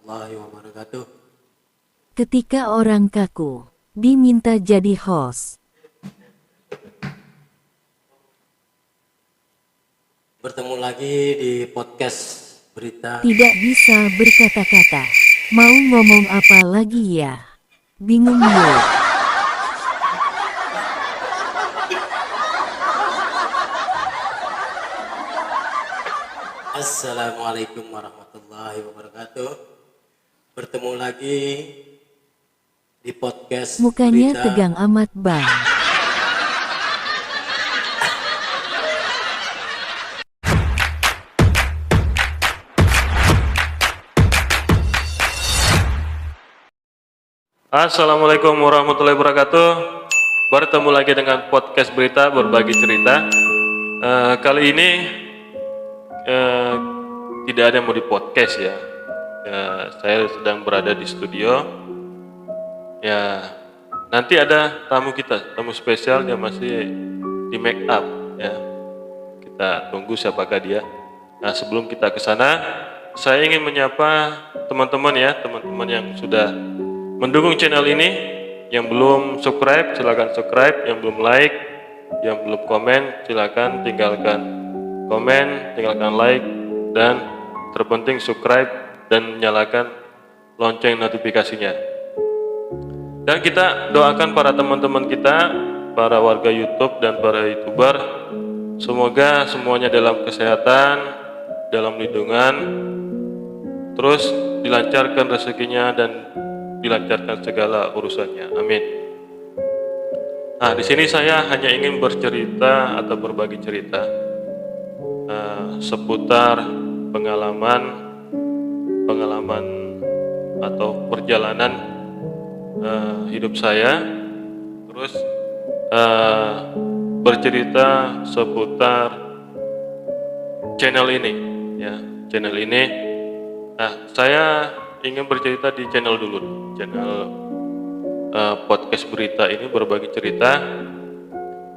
warahmatullahi wabarakatuh. Ketika orang kaku diminta jadi host. Bertemu lagi di podcast berita. Tidak bisa berkata-kata. Mau ngomong apa lagi ya? Bingung yuk. Assalamualaikum warahmatullahi wabarakatuh. Bertemu lagi di podcast Mukanya berita. tegang amat bang. Assalamualaikum warahmatullahi wabarakatuh. Bertemu lagi dengan podcast berita berbagi cerita. Kali ini tidak ada yang mau di podcast ya. Saya sedang berada di studio. Ya, nanti ada tamu kita, tamu spesial yang masih di make up ya. Kita tunggu siapakah dia. Nah, sebelum kita ke sana, saya ingin menyapa teman-teman ya, teman-teman yang sudah mendukung channel ini. Yang belum subscribe, silakan subscribe. Yang belum like, yang belum komen, silakan tinggalkan komen, tinggalkan like, dan terpenting subscribe dan nyalakan lonceng notifikasinya. Dan kita doakan para teman-teman kita, para warga YouTube dan para YouTuber, semoga semuanya dalam kesehatan, dalam lindungan, terus dilancarkan rezekinya dan dilancarkan segala urusannya. Amin. Nah, di sini saya hanya ingin bercerita atau berbagi cerita seputar pengalaman atau perjalanan hidup saya, terus bercerita seputar channel ini, ya, channel ini. Nah, saya ingin bercerita di channel dulu, channel podcast berita ini berbagi cerita.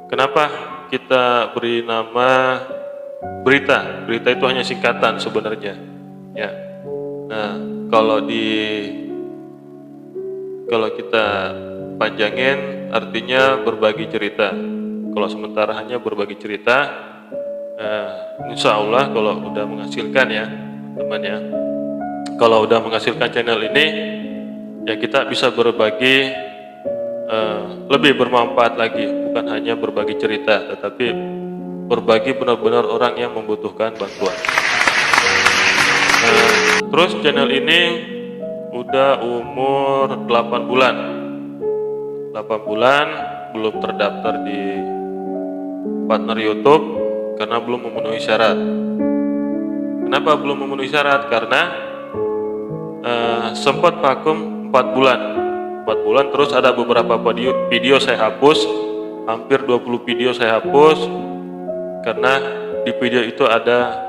Kenapa kita beri nama berita? Berita itu hanya singkatan sebenarnya, ya. Nah, kalau kita panjangin artinya berbagi cerita. Kalau sementara hanya berbagi cerita, insya Allah kalau udah menghasilkan ya teman ya, kalau udah menghasilkan channel ini ya kita bisa berbagi lebih bermanfaat lagi, bukan hanya berbagi cerita tetapi berbagi benar-benar orang yang membutuhkan bantuan. Terus channel ini udah umur 8 bulan. 8 bulan belum terdaftar di partner YouTube karena belum memenuhi syarat. Kenapa belum memenuhi syarat? Karena sempat vakum 4 bulan. 4 bulan terus ada beberapa video saya hapus, hampir 20 video saya hapus karena di video itu ada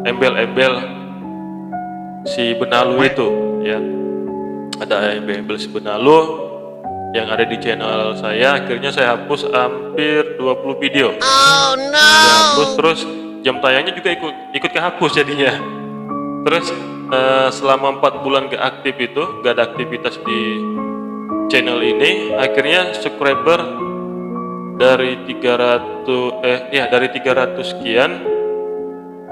embel-embel si benalu itu ya. Ada embel-embel si benalu yang ada di channel saya, akhirnya saya hapus hampir 20 video. Oh no. Saya hapus terus jam tayangnya juga ikut kehapus jadinya. Terus selama 4 bulan gak aktif itu, gak ada aktivitas di channel ini, akhirnya subscriber dari 300 sekian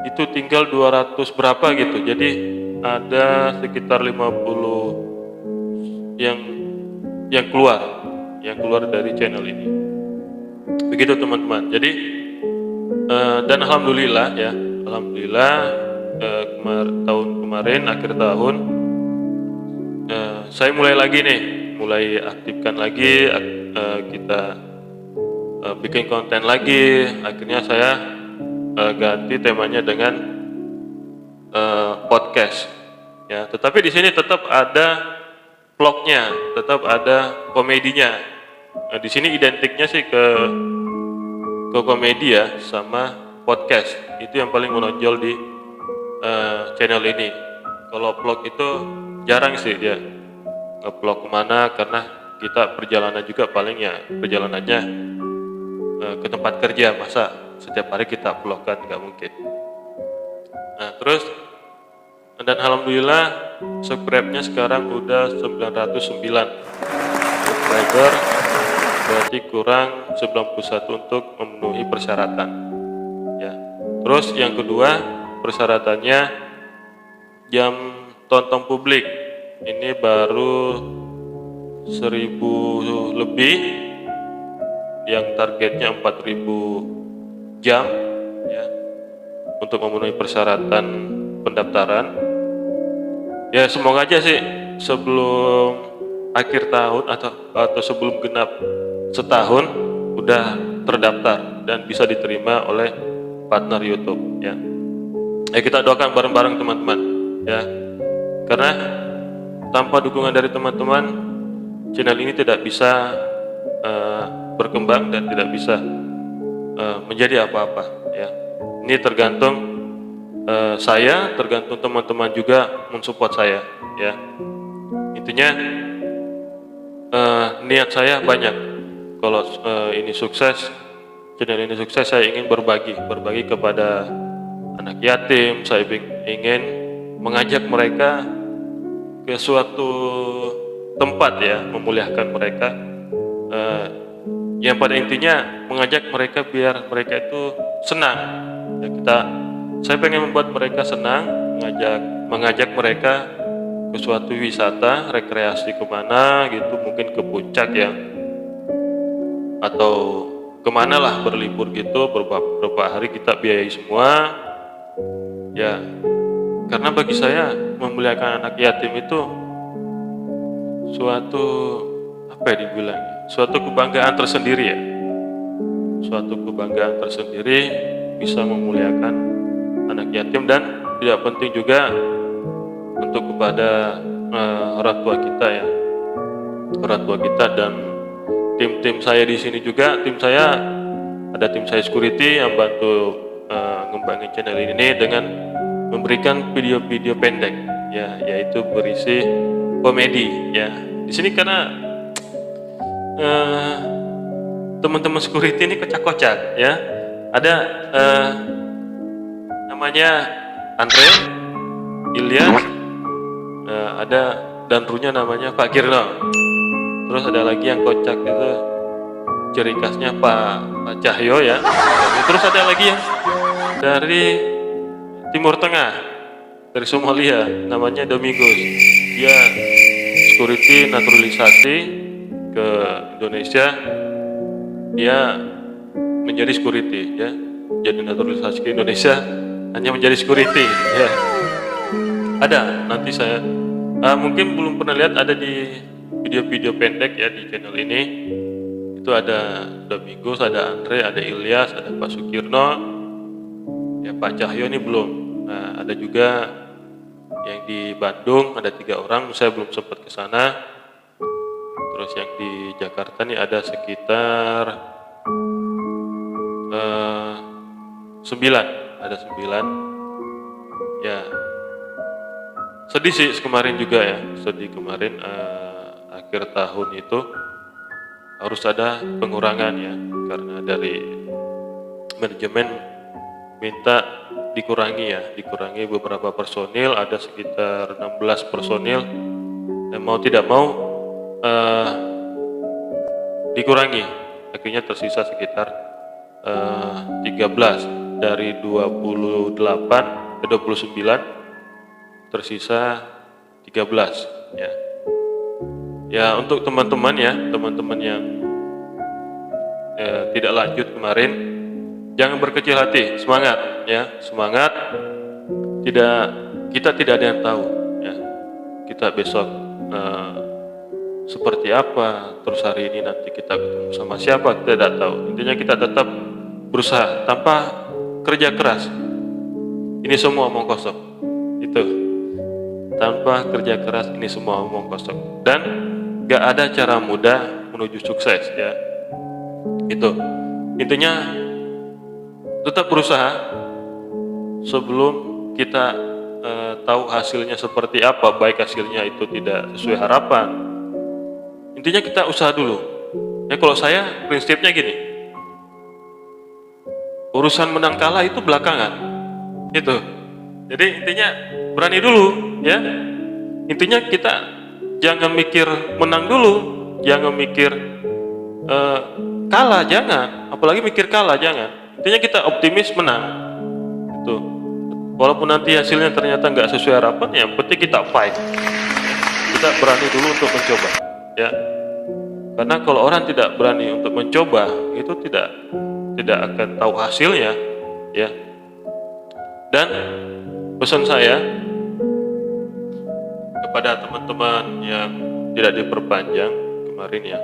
itu tinggal 200 berapa gitu. Jadi ada sekitar 50 yang keluar dari channel ini. Begitu teman-teman. Jadi dan alhamdulillah ya, tahun kemarin akhir tahun saya mulai aktifkan lagi, kita bikin konten lagi. Akhirnya saya ganti temanya dengan podcast ya, tetapi di sini tetap ada vlognya, tetap ada komedinya. Nah, di sini identiknya sih ke komedi ya, sama podcast itu yang paling menonjol di channel ini. Kalau vlog itu jarang sih dia nge-vlog kemana, karena kita perjalanan juga paling ya perjalanannya ke tempat kerja, masa setiap hari kita vlog kan nggak mungkin. Nah terus Dan alhamdulillah subscribe-nya sekarang udah 909 subscriber, berarti kurang 91 untuk memenuhi persyaratan ya. Terus yang kedua, persyaratannya jam tonton publik ini baru 1000 lebih, yang targetnya 4000 jam ya, untuk memenuhi persyaratan pendaftaran. Ya semoga aja sih sebelum akhir tahun atau sebelum genap setahun udah terdaftar dan bisa diterima oleh partner YouTube ya. Kita doakan bareng-bareng teman-teman ya. Karena tanpa dukungan dari teman-teman, channel ini tidak bisa berkembang dan tidak bisa menjadi apa-apa ya. Ini tergantung saya, tergantung teman-teman juga mensupport saya ya. Intinya niat saya banyak. Kalau ini sukses, channel ini sukses, saya ingin berbagi kepada anak yatim. Saya ingin mengajak mereka ke suatu tempat ya, memuliakan mereka. Yang pada intinya mengajak mereka biar mereka itu senang. Ya, saya pengen membuat mereka senang, mengajak mereka ke suatu wisata, rekreasi kemana gitu, mungkin ke puncak ya, atau kemana lah berlibur gitu, beberapa hari kita biayai semua ya. Karena bagi saya memuliakan anak yatim itu suatu suatu kebanggaan tersendiri ya, suatu kebanggaan tersendiri bisa memuliakan anak yatim. Dan tidak penting juga untuk kepada orang tua kita ya, orang tua kita. Dan tim saya di sini juga, tim saya security yang bantu ngembangin channel ini dengan memberikan video-video pendek ya, yaitu berisi komedi ya. Di sini karena teman-teman security ini kocak-kocak ya. Ada namanya Andre, Ilyas, ada dan runya namanya Pak Girno. Terus ada lagi yang kocak itu ciri khasnya Pak Cahyo ya. Terus ada lagi yang dari Timur Tengah, dari Somalia, namanya Domingos. Dia security naturalisasi ke Indonesia. Dia menjadi security ya, jadi naturalisasi ke Indonesia hanya menjadi security ya. Ada, nanti saya mungkin belum pernah lihat, ada di video-video pendek ya di channel ini. Itu ada Domingos, ada Andre, ada Ilyas, ada Pak Sukirno ya. Pak Cahyo ini belum. Nah, ada juga yang di Bandung, ada 3 orang, saya belum sempat ke sana. Terus yang di Jakarta nih ada sekitar 9, ada 9 ya. Sedih sih kemarin juga ya, sedih kemarin akhir tahun itu harus ada pengurangan ya, karena dari manajemen minta dikurangi beberapa personil, ada sekitar 16 personil dan mau tidak mau dikurangi, akhirnya tersisa sekitar 13 dari 29 tersisa 13 ya. Ya untuk teman-teman yang tidak lanjut kemarin, jangan berkecil hati, semangat ya, semangat. Kita tidak ada yang tahu ya, kita besok seperti apa, terus hari ini nanti kita ketemu sama siapa, kita tidak tahu. Intinya kita tetap berusaha tanpa kerja keras. Ini semua omong kosong. Itu tanpa kerja keras ini semua omong kosong. Dan gak ada cara mudah menuju sukses ya. Itu intinya, tetap berusaha sebelum kita tahu hasilnya seperti apa. Baik hasilnya itu tidak sesuai harapan, intinya kita usaha dulu ya. Kalau saya prinsipnya gini, urusan menang kalah itu belakangan. Itu Jadi intinya berani dulu ya. Intinya kita jangan mikir menang dulu, jangan mikir kalah, jangan. Apalagi mikir kalah, jangan. Intinya kita optimis menang. Itu. Walaupun nanti hasilnya ternyata nggak sesuai harapan, yang penting kita fight. Kita berani dulu untuk mencoba, ya. Karena kalau orang tidak berani untuk mencoba, itu tidak akan tahu hasilnya, ya. Dan pesan saya kepada teman-teman yang tidak diperpanjang kemarin ya,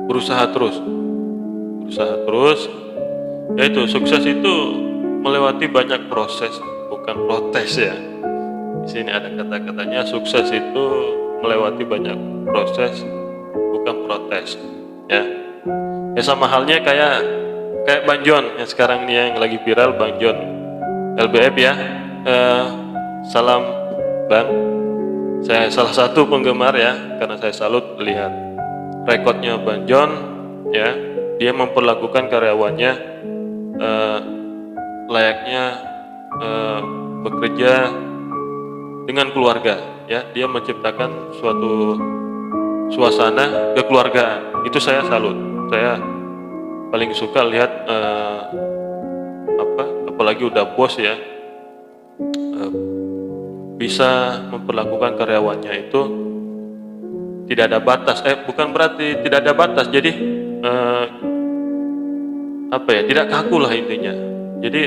berusaha terus, yaitu sukses itu melewati banyak proses, bukan protes ya. Di sini ada kata-katanya, sukses itu melewati banyak proses, bukan protes ya. Ya sama halnya kayak Bang John yang sekarang ini yang lagi viral, Bang John LBF ya. Salam Bang, saya salah satu penggemar ya, karena saya salut lihat rekodnya Bang John ya. Dia memperlakukan karyawannya layaknya bekerja dengan keluarga ya. Dia menciptakan suatu suasana kekeluargaan. Itu saya salut. Saya paling suka lihat apalagi udah bos ya, bisa memperlakukan karyawannya itu tidak ada batas. Bukan berarti tidak ada batas. Jadi tidak kaku lah intinya. Jadi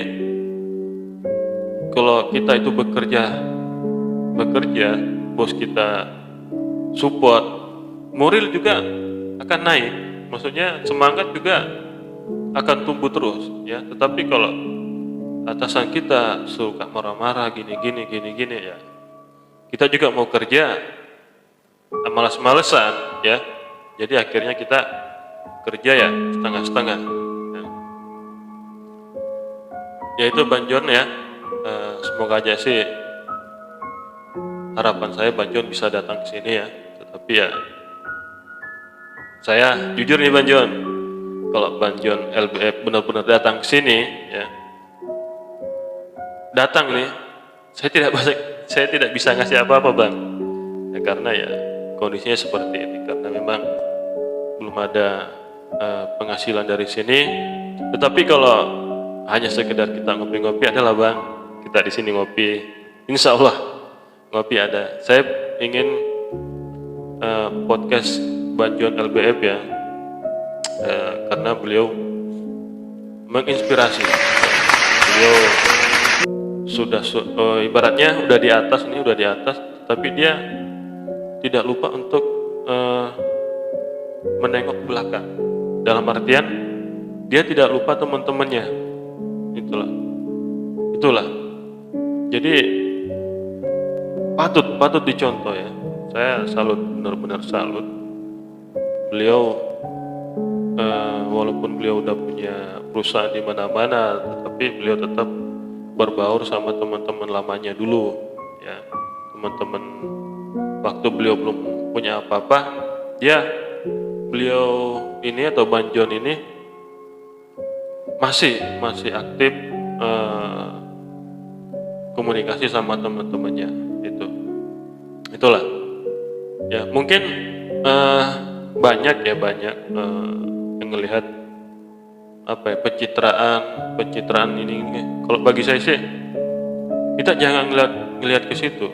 kalau kita itu bekerja, bos kita support, moral juga akan naik. Maksudnya semangat juga akan tumbuh terus ya. Tetapi kalau atasan kita suka marah-marah gini ya, kita juga mau kerja malas-malesan ya. Jadi akhirnya kita kerja ya setengah-setengah ya. Itu Bang John ya. Semoga aja sih, harapan saya Bang John bisa datang ke sini ya. Tetapi ya, saya jujur nih Bang John, kalau Bang John LBF benar-benar datang ke sini ya, datang nih, saya tidak bisa ngasih apa-apa Bang ya, karena ya kondisinya seperti ini, karena memang belum ada penghasilan dari sini. Tetapi kalau hanya sekedar kita ngopi-ngopi adalah Bang, kita di sini ngopi, insya Allah ngopi ada. Saya ingin podcast Bang John LBF ya, karena beliau menginspirasi. Beliau sudah ibaratnya udah di atas, tapi dia tidak lupa untuk menengok belakang. Dalam artian dia tidak lupa teman-temannya. Itulah. Jadi patut dicontoh ya. Saya salut, benar-benar salut. Beliau walaupun beliau udah punya perusahaan di mana-mana, tetapi beliau tetap berbaur sama teman-teman lamanya dulu ya. Teman-teman waktu beliau belum punya apa-apa, beliau ini atau Bang John ini masih aktif komunikasi sama teman-temannya. Itulah ya. Mungkin banyak yang ngelihat pencitraan ini. Kalau bagi saya sih, kita jangan ngelihat ke situ,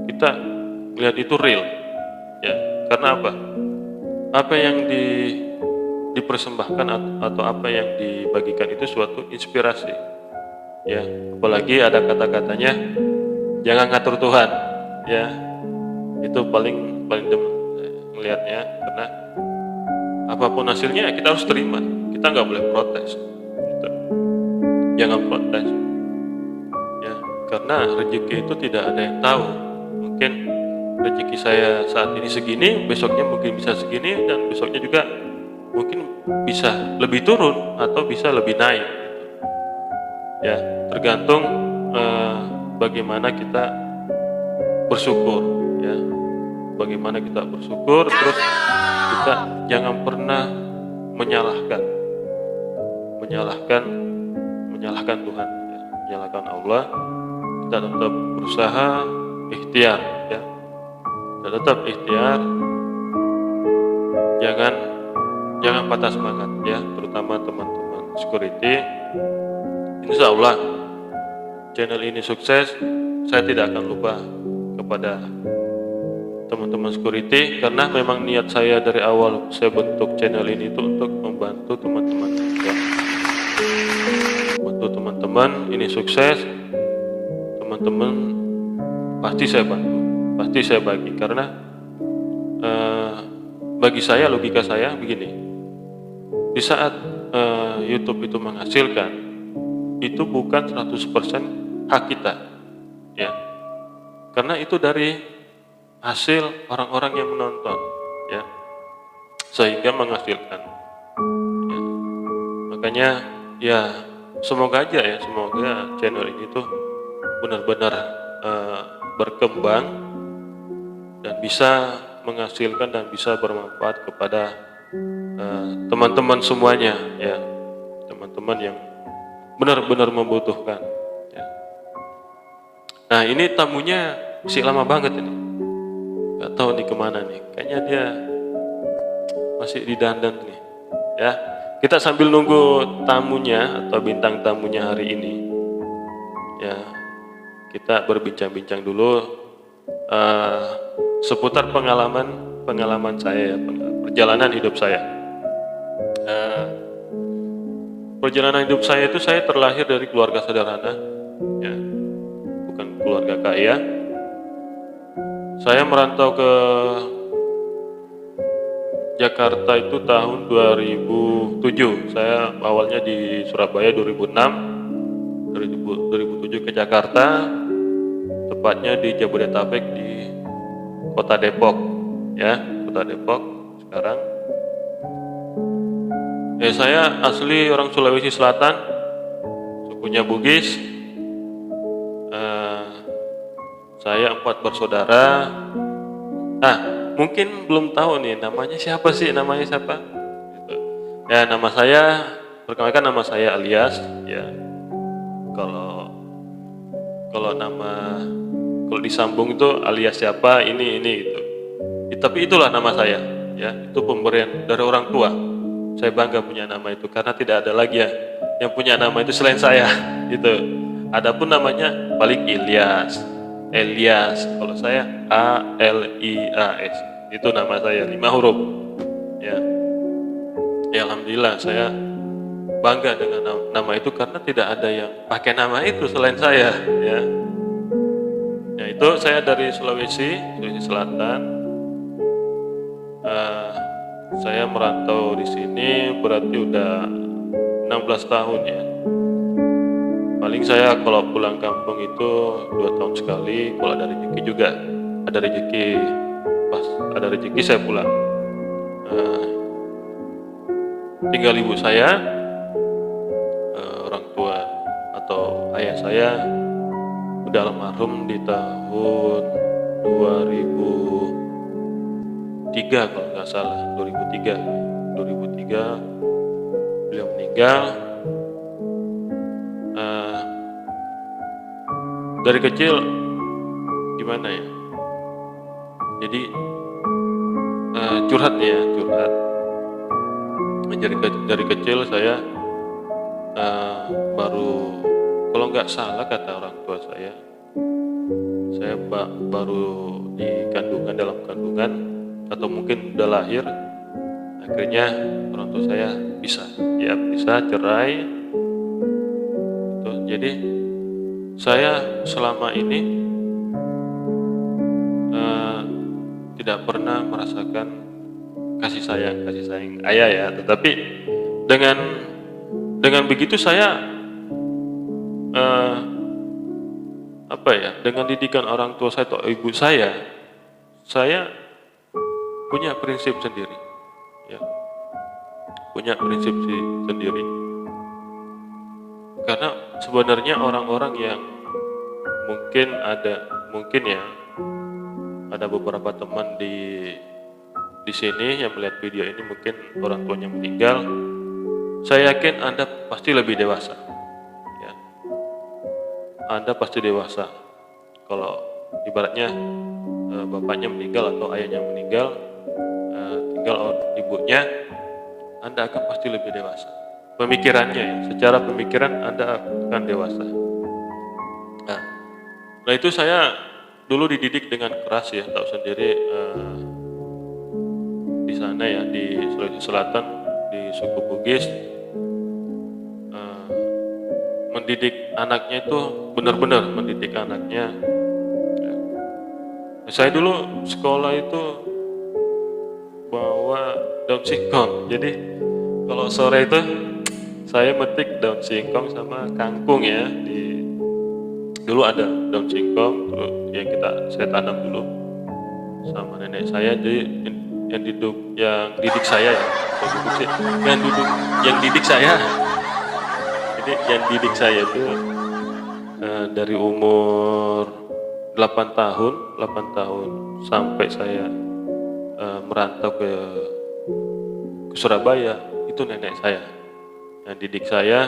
kita lihat itu real ya. Karena apa yang dipersembahkan atau apa yang dibagikan itu suatu inspirasi ya. Apalagi ada kata-katanya, jangan ngatur Tuhan ya. Itu paling ngelihatnya, karena apapun hasilnya kita harus terima, kita nggak boleh protes gitu. Jangan protes ya, karena rezeki itu tidak ada yang tahu. Mungkin rezeki saya saat ini segini, besoknya mungkin bisa segini, dan besoknya juga mungkin bisa lebih turun atau bisa lebih naik gitu. Ya, tergantung bagaimana kita bersyukur ya. Bagaimana kita bersyukur, terus kita jangan pernah menyalahkan Tuhan ya. menyalahkan Allah, kita tetap berusaha ikhtiar ya. Kita tetap ikhtiar, jangan patah semangat ya, terutama teman-teman security. Insya Allah channel ini sukses. Saya tidak akan lupa kepada teman-teman security, karena memang niat saya dari awal saya bentuk channel ini itu untuk membantu teman-teman ya. Membantu teman-teman ini sukses. Teman-teman pasti saya bantu, pasti saya bagi, karena bagi saya, logika saya begini, di saat YouTube itu menghasilkan, itu bukan 100% hak kita ya, karena itu dari hasil orang-orang yang menonton ya, sehingga menghasilkan ya. Makanya ya semoga aja ya, semoga channel ini tuh benar-benar berkembang dan bisa menghasilkan dan bisa bermanfaat kepada teman-teman semuanya ya, teman-teman yang benar-benar membutuhkan ya. Nah ini tamunya masih lama banget ini, nggak tahu nih kemana nih, kayaknya dia masih di dandan nih ya. Kita sambil nunggu tamunya atau bintang tamunya hari ini ya, kita berbincang-bincang dulu seputar pengalaman saya ya, perjalanan hidup saya. Perjalanan hidup saya itu, saya terlahir dari keluarga sederhana ya, bukan keluarga kaya. Saya merantau ke Jakarta itu tahun 2007. Saya awalnya di Surabaya 2006, 2007 ke Jakarta, tepatnya di Jabodetabek di Kota Depok ya, Kota Depok sekarang. Saya asli orang Sulawesi Selatan, sukunya Bugis. Saya 4 bersaudara. Nah, mungkin belum tahu nih namanya siapa sih, namanya siapa? Gitu. Ya, nama saya, perkenalkan nama saya Alias ya. Kalau nama, kalau disambung itu alias siapa, ini gitu. Tapi itulah nama saya ya, itu pemberian dari orang tua. Saya bangga punya nama itu, karena tidak ada lagi ya yang punya nama itu selain saya gitu. Adapun namanya paling Elias, kalau saya Alias, itu nama saya 5 huruf ya. Ya alhamdulillah saya bangga dengan nama itu, karena tidak ada yang pakai nama itu selain saya ya. Ya itu saya dari Sulawesi Selatan. Saya merantau di sini berarti udah 16 tahun ya. Paling saya kalau pulang kampung itu 2 tahun sekali, kalau ada rezeki juga. Ada rezeki, pas ada rezeki saya pulang. Tinggal ibu saya, orang tua atau ayah saya udah almarhum di tahun 2003 kalau nggak salah, 2003 beliau meninggal. Dari kecil gimana ya, jadi curhat. Dari kecil saya baru, kalau nggak salah kata orang tua saya baru di kandungan, dalam kandungan, atau mungkin udah lahir. Akhirnya orang tua saya bisa cerai gitu. Jadi saya selama ini tidak pernah merasakan kasih sayang ayah ya, tetapi dengan begitu saya dengan didikan orang tua saya atau ibu saya punya prinsip sendiri ya, sendiri. Karena sebenarnya orang-orang yang mungkin ada beberapa teman di sini yang melihat video ini, mungkin orang tuanya meninggal. Saya yakin Anda pasti lebih dewasa ya. Anda pasti dewasa. Kalau ibaratnya bapaknya meninggal atau ayahnya meninggal, tinggal ibunya, Anda akan pasti lebih dewasa. Pemikirannya ya, secara pemikiran Anda akan dewasa. Nah itu saya dulu dididik dengan keras ya, tahu sendiri di sana ya, di Sulawesi Selatan, di suku Bugis, mendidik anaknya itu benar-benar mendidik anaknya. Saya dulu sekolah itu bawa daun singkong. Jadi kalau sore itu saya metik daun singkong sama kangkung ya. Dulu ada daun singkong, terus yang saya tanam dulu sama nenek saya. Jadi yang didik saya ya, yang didik saya. Jadi yang didik saya itu dari umur 8 tahun sampai saya merantau ke Surabaya, itu nenek saya yang didik saya.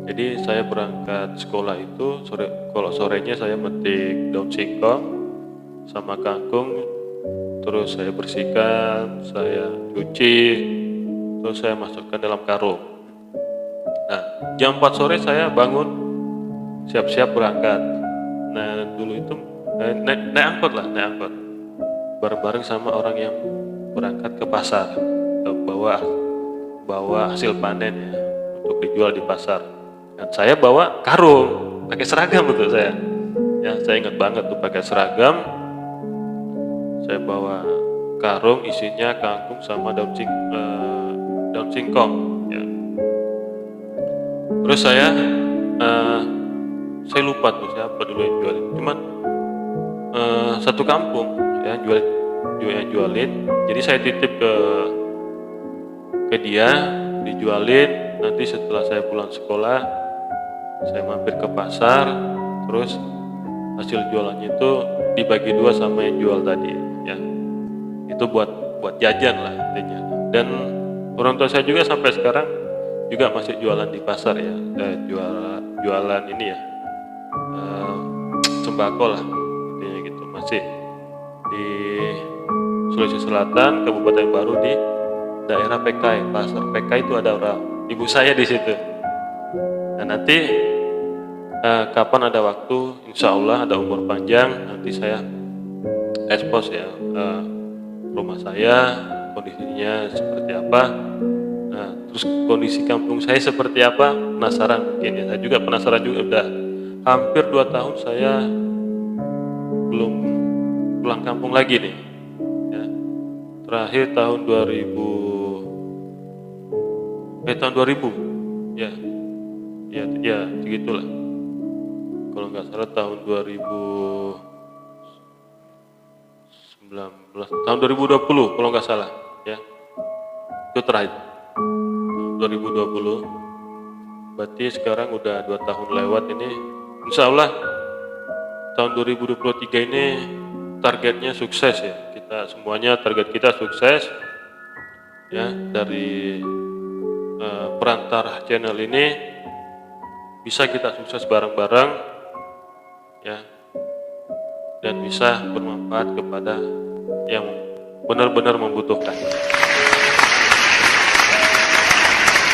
Jadi saya berangkat sekolah itu kalau sorenya saya metik daun singkong sama kangkung, terus saya bersihkan, saya cuci, terus saya masukkan dalam karung. Nah, jam 4 sore saya bangun, siap-siap berangkat. Nah, dulu itu naik angkot bareng-bareng sama orang yang berangkat ke pasar, bawa hasil panen ya untuk dijual di pasar. Dan saya bawa karung, pakai seragam untuk saya. Ya, saya ingat banget tuh pakai seragam. Saya bawa karung isinya kangkung sama daun singkong. Ya. Terus saya lupa tuh siapa dulu yang jualin. Cuman satu kampung ya jualin. Jadi saya titip ke dia, dijualin. Nanti setelah saya pulang sekolah, saya mampir ke pasar, terus hasil jualannya itu dibagi 2 sama yang jual tadi ya. Itu buat jajan lah intinya. Dan orang tua saya juga sampai sekarang juga masih jualan di pasar ya, jualan ini ya, sembako lah intinya gitu, masih di Sulawesi Selatan, Kabupaten Baru, di daerah PKI, pasar PKI itu ada orang ibu saya di situ. Nah nanti kapan ada waktu, insya Allah ada umur panjang, nanti saya expose ya rumah saya, kondisinya seperti apa. Nah, terus kondisi kampung saya seperti apa, penasaran mungkin ya. Saya juga penasaran juga, udah hampir 2 tahun saya belum pulang kampung lagi nih. Ya. Terakhir tahun 2000 ya, segitulah. Kalau nggak salah tahun 2020 kalau nggak salah ya, itu terakhir tahun 2020. Berarti sekarang udah 2 tahun lewat ini. Insya Allah tahun 2023 ini targetnya sukses ya. Kita semuanya target kita sukses ya. Dari perantara channel ini bisa kita sukses bareng-bareng ya, dan bisa bermanfaat kepada yang benar-benar membutuhkan.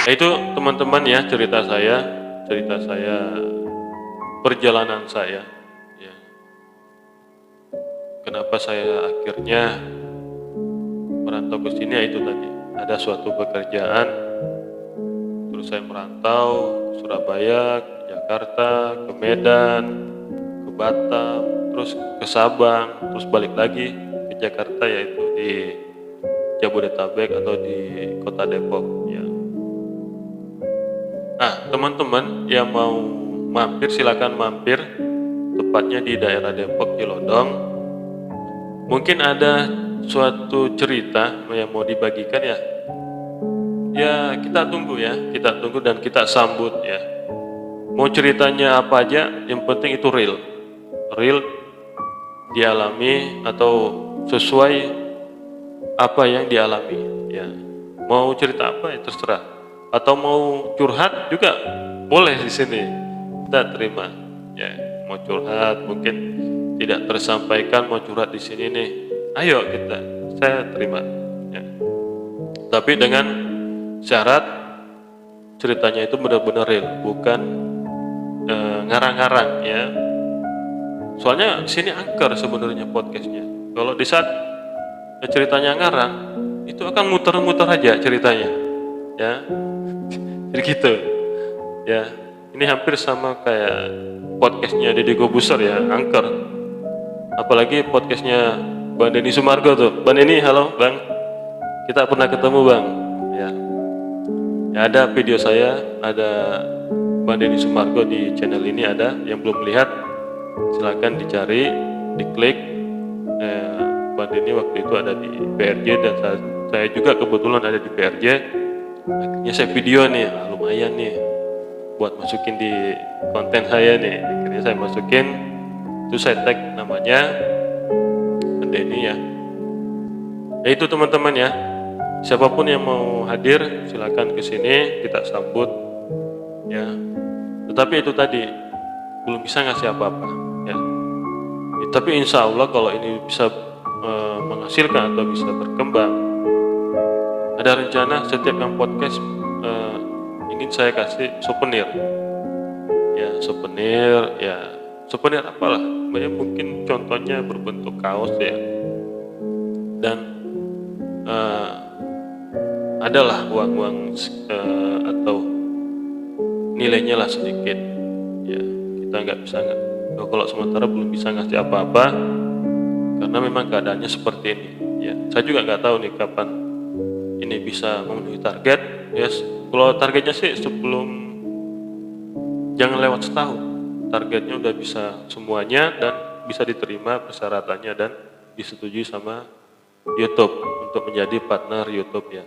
Nah, itu teman-teman ya, cerita saya, perjalanan saya ya. Kenapa saya akhirnya merantau ke sini, ya itu tadi, ada suatu pekerjaan, terus saya merantau ke Surabaya, ke Jakarta, ke Medan, ke Batam, terus ke Sabang, terus balik lagi ke Jakarta, yaitu di Jabodetabek atau di kota Depok ya. Nah, teman-teman yang mau mampir silakan mampir, tepatnya di daerah Depok Cilodong. Mungkin ada suatu cerita yang mau dibagikan ya. Ya, kita tunggu dan kita sambut ya. Mau ceritanya apa aja, yang penting itu real dialami atau sesuai apa yang dialami ya. Mau cerita apa ya terserah, atau mau curhat juga boleh di sini, kita terima. ya mau curhat mungkin tidak tersampaikan, mau curhat di sini nih, ayo saya terima ya. Tapi dengan syarat ceritanya itu benar-benar real, bukan ngarang-ngarang ya. Soalnya sini angker sebenarnya podcastnya. Kalau di saat ceritanya ngarang, itu akan muter-muter aja ceritanya, ya. Jadi gitu, ya. Ini hampir sama kayak podcastnya Deddy Kobuser ya, angker. Apalagi podcastnya Bang Denny Sumargo tuh. Bang Denny, halo Bang. Kita pernah ketemu Bang, ya. Ya ada video saya, ada Bang Denny Sumargo di channel ini ada. Yang belum lihat, silakan dicari, diklik. Bang Denny waktu itu ada di PRJ dan saya juga kebetulan ada di PRJ. Akhirnya saya video nih, lumayan nih buat masukin di konten saya nih. Akhirnya saya masukin, itu saya tag namanya Bang Denny ya. Ya itu teman-teman ya. Siapapun yang mau hadir silakan ke sini, kita sambut ya. Tetapi itu tadi belum bisa ngasih apa-apa ya. Tapi insya Allah kalau ini bisa menghasilkan atau bisa berkembang, ada rencana setiap yang podcast ingin saya kasih souvenir ya, souvenir apalah, mungkin contohnya berbentuk kaos ya, dan adalah uang atau nilainya lah sedikit ya. Kita nggak bisa kalau sementara belum bisa ngasih apa-apa karena memang keadaannya seperti ini ya. Saya juga nggak tahu nih kapan ini bisa memenuhi target ya. Kalau targetnya sih jangan lewat setahun, targetnya udah bisa semuanya dan bisa diterima persyaratannya dan disetujui sama YouTube untuk menjadi partner YouTube ya.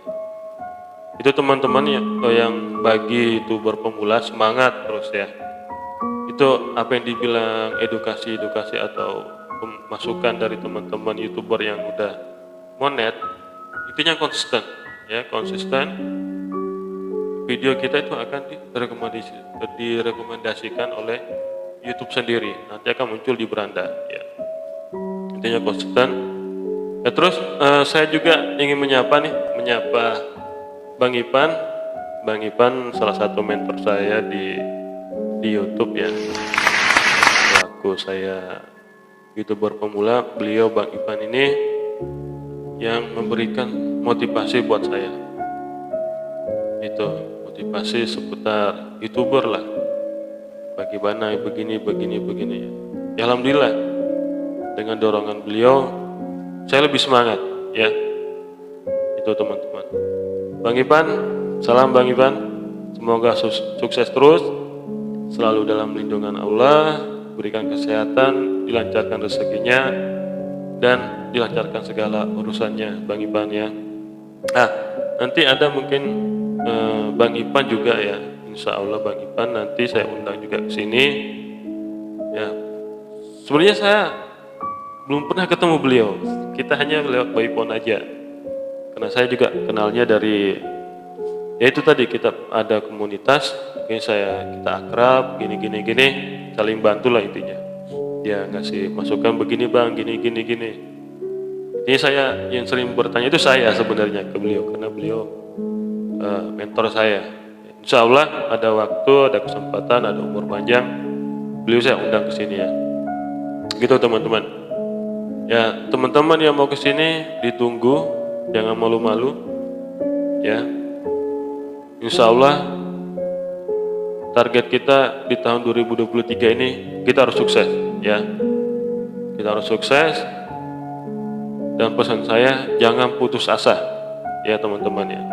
Itu teman-teman yang bagi YouTuber pemula semangat terus ya. Itu apa yang dibilang edukasi atau masukan dari teman-teman YouTuber yang udah monet, intinya konsisten ya, video kita itu akan direkomendasikan oleh YouTube sendiri, nanti akan muncul di beranda ya. Intinya konsisten ya. Terus saya juga ingin menyapa Bang Ipan salah satu mentor saya di YouTube ya. Aku saya YouTuber pemula, beliau Bang Ipan ini yang memberikan motivasi buat saya. Itu motivasi seputar YouTuber lah. Bagaimana begini ya. Alhamdulillah dengan dorongan beliau saya lebih semangat ya. Itu teman-teman. Bang Ipan, salam Bang Ipan. Semoga sukses terus, selalu dalam lindungan Allah, berikan kesehatan, dilancarkan rezekinya, dan dilancarkan segala urusannya Bang Ipan ya. Nanti ada mungkin Bang Ipan juga ya, insya Allah Bang Ipan nanti saya undang juga ke sini ya. Sebenarnya saya belum pernah ketemu beliau, kita hanya lewat by phone aja, karena saya juga kenalnya dari ya itu tadi, kita ada komunitas, kita akrab, gini, saling bantu lah intinya. Dia ngasih masukan begini Bang, gini. Ini saya yang sering bertanya itu saya sebenarnya ke beliau, karena beliau mentor saya. Insya Allah ada waktu, ada kesempatan, ada umur panjang, beliau saya undang ke sini ya. Gitu teman-teman. Ya teman-teman yang mau ke sini ditunggu, jangan malu-malu ya. Insya Allah target kita di tahun 2023 ini kita harus sukses ya. Kita harus sukses, dan pesan saya jangan putus asa ya teman-teman ya.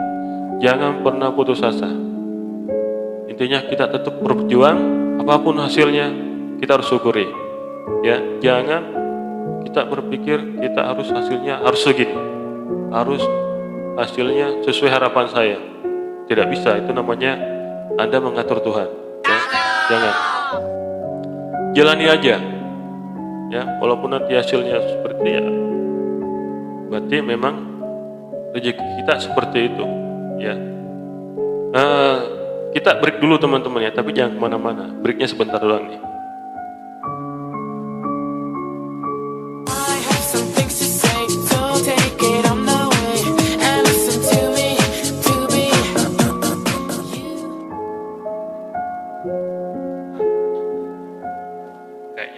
Jangan pernah putus asa. Intinya kita tetap berjuang, apapun hasilnya kita harus syukuri ya. Jangan kita berpikir kita harus hasilnya harus segini, harus hasilnya sesuai harapan saya. Tidak bisa, itu namanya Anda mengatur Tuhan ya. Jangan, jalani aja ya, walaupun nanti hasilnya seperti ya, berarti memang rezeki kita seperti itu ya. Kita break dulu teman-teman ya, tapi jangan kemana-mana, breaknya sebentar doang nih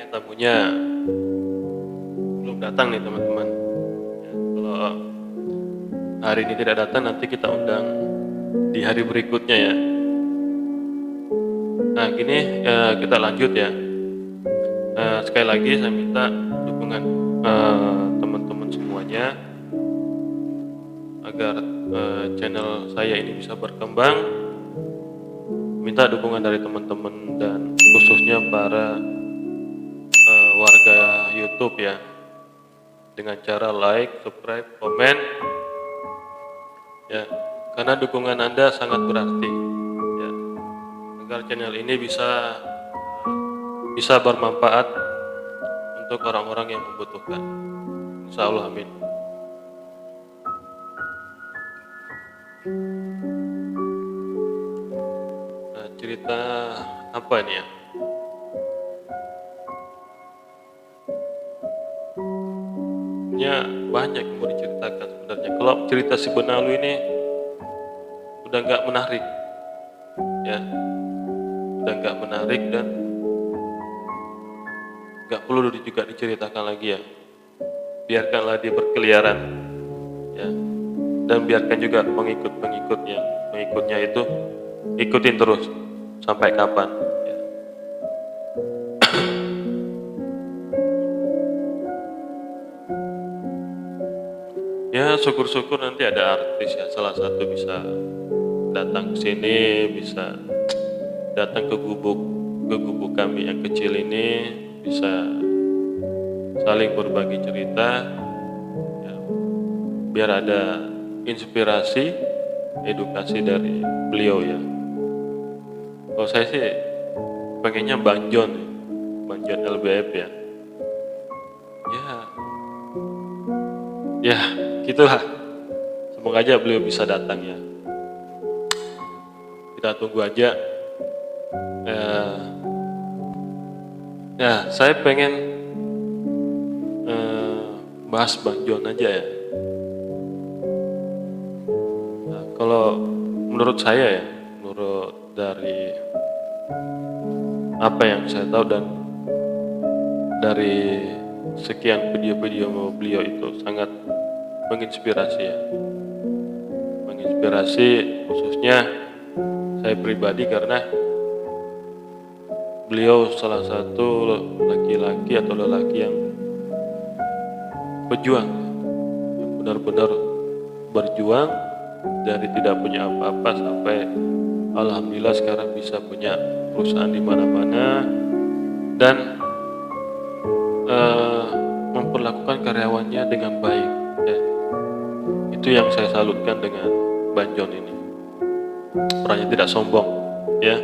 tamunya belum datang nih teman-teman. Ya, kalau hari ini tidak datang, nanti kita undang di hari berikutnya ya. Nah gini, kita lanjut ya. Sekali lagi saya minta dukungan teman-teman semuanya agar channel saya ini bisa berkembang. Minta dukungan dari teman-teman dan khususnya para warga YouTube ya, dengan cara like, subscribe, komen ya, karena dukungan Anda sangat berarti ya, agar channel ini bisa bermanfaat untuk orang-orang yang membutuhkan. Insya Allah, amin. Nah, cerita apa ini ya? Ya banyak yang mau diceritakan sebenarnya. Kalau cerita si Benalu ini udah nggak menarik, ya, udah nggak menarik dan nggak perlu juga diceritakan lagi ya. Biarkanlah dia berkeliaran, ya, dan biarkan juga pengikutnya itu ikutin terus sampai kapan. Ya. Ya syukur-syukur nanti ada artis ya, salah satu bisa datang ke sini, bisa datang ke gubuk kami yang kecil ini, bisa saling berbagi cerita ya, biar ada inspirasi, edukasi dari beliau ya. Kalau saya sih pengennya Bang John LBF ya. Ya gitulah, semoga aja beliau bisa datang ya, kita tunggu aja. Ya saya pengen bahas Bang John aja ya. Nah, kalau menurut saya ya, menurut dari apa yang saya tahu dan dari sekian video-video beliau itu sangat menginspirasi ya, menginspirasi khususnya saya pribadi karena beliau salah satu laki-laki atau lelaki yang pejuang, yang benar-benar berjuang dari tidak punya apa-apa sampai alhamdulillah sekarang bisa punya perusahaan di mana-mana dan memperlakukan karyawannya dengan baik ya. Itu yang saya salutkan dengan Bang John ini, orangnya tidak sombong ya,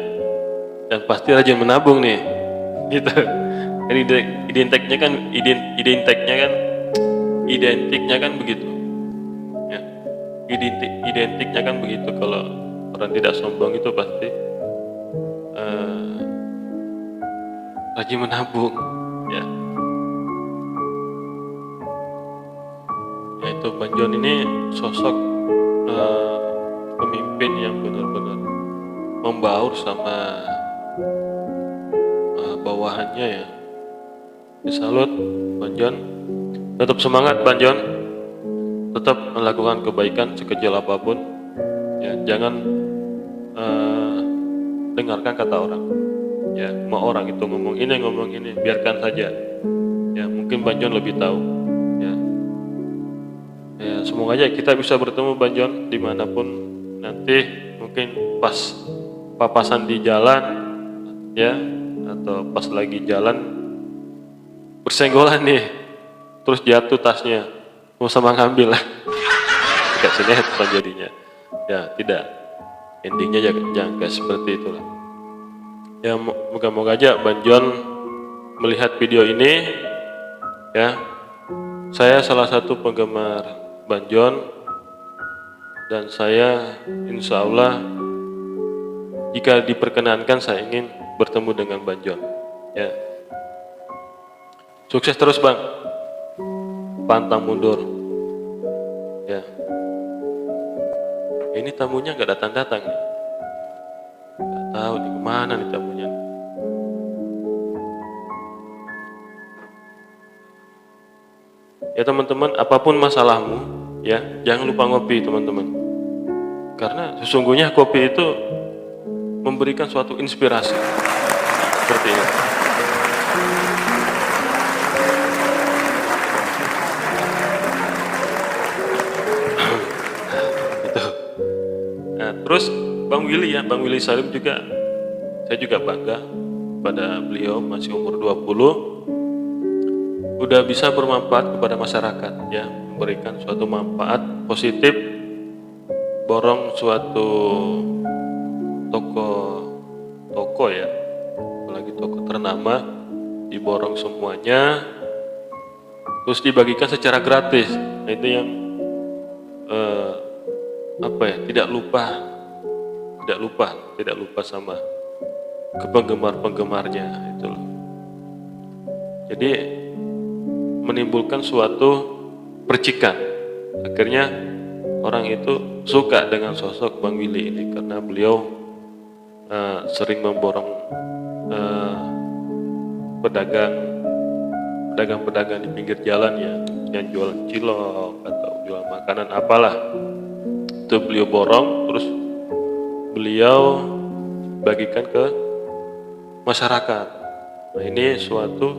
dan pasti rajin menabung nih gitu. Identiknya kan begitu ya. Identiknya kan begitu, kalau orang tidak sombong itu pasti rajin menabung ya. Yaitu Bang John ini sosok pemimpin yang benar-benar membaur sama bawahannya ya. Salut Bang John, tetap semangat Bang John, tetap melakukan kebaikan sekecil apapun ya. Jangan dengarkan kata orang ya, mau orang itu ngomong ini biarkan saja ya, mungkin Bang John lebih tahu ya. Ya semoga aja kita bisa bertemu Bang John dimanapun nanti, mungkin pas papasan di jalan ya, atau pas lagi jalan bersenggolan nih, terus jatuh tasnya, mau sama ngambil lah. Tidak sinetron jadinya ya, tidak, endingnya jangan kayak seperti itulah ya. Moga-moga aja Bang John melihat video ini ya. Saya salah satu penggemar Bang John dan saya insya Allah jika diperkenankan saya ingin bertemu dengan Bang John ya. Sukses terus Bang, pantang mundur ya. Ini tamunya nggak datang-datang ya, nggak tahu di kemana nih tamunya. Ya teman-teman, apapun masalahmu, ya jangan lupa ngopi teman-teman. Karena sesungguhnya kopi itu memberikan suatu inspirasi seperti ini. Gitu. Nah, terus Bang Willy Salim juga, saya juga bangga pada beliau, masih umur 20, udah bisa bermanfaat kepada masyarakat, ya, memberikan suatu manfaat positif, borong suatu toko ya, apalagi toko ternama, diborong semuanya, terus dibagikan secara gratis. Nah, itu yang tidak lupa sama ke penggemarnya itu loh. Jadi menimbulkan suatu percikan. Akhirnya orang itu suka dengan sosok Bang Willy ini karena beliau sering memborong pedagang-pedagang di pinggir jalan ya, yang jual cilok atau jual makanan apalah. Itu beliau borong, terus beliau bagikan ke masyarakat. Nah, ini suatu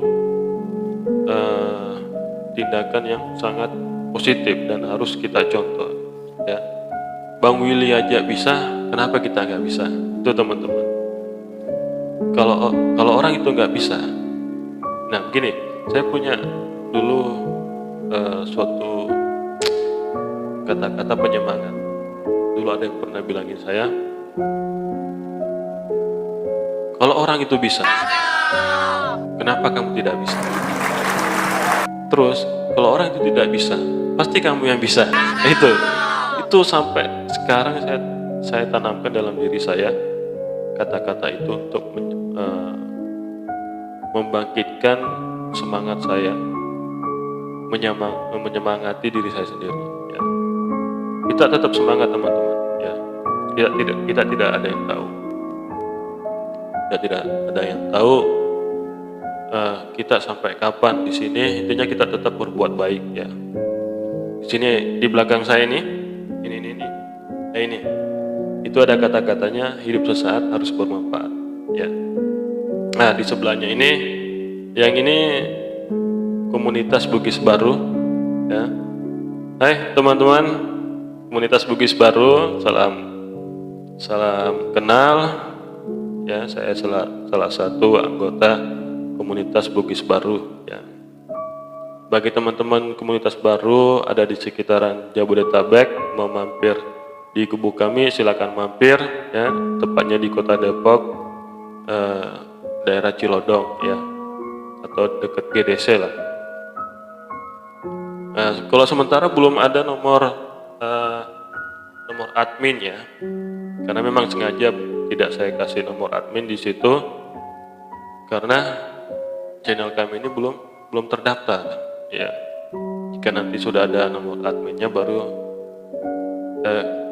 tindakan yang sangat positif dan harus kita contoh. Ya, Bang Willy aja bisa, kenapa kita nggak bisa? Itu teman-teman. Kalau orang itu nggak bisa, nah begini, saya punya dulu suatu kata-kata penyemangat. Dulu ada yang pernah bilangin saya, kalau orang itu bisa, kenapa kamu tidak bisa? Terus kalau orang itu tidak bisa, pasti kamu yang bisa. Itu sampai sekarang saya tanamkan dalam diri saya kata-kata itu untuk membangkitkan semangat saya, menyemangati diri saya sendiri. Ya. Kita tetap semangat teman-teman. Ya, kita tidak ada yang tahu. Kita tidak ada yang tahu kita sampai kapan di sini. Intinya kita tetap berbuat baik ya. Di sini di belakang saya ini itu ada kata-katanya, hidup sesaat harus bermanfaat. Ya. Nah di sebelahnya yang ini komunitas Bugis Baru. Ya. Hai teman-teman, komunitas Bugis Baru, salam kenal. Ya, saya salah satu anggota komunitas Bugis Baru. Ya. Bagi teman-teman komunitas baru ada di sekitaran Jabodetabek, mau mampir di kubu kami silakan mampir. Ya, tepatnya di Kota Depok, daerah Cilodong, ya, atau dekat GDC lah. Nah, kalau sementara belum ada nomor admin ya, karena memang sengaja tidak saya kasih nomor admin di situ karena channel kami ini belum terdaftar ya. Jika nanti sudah ada nomor adminnya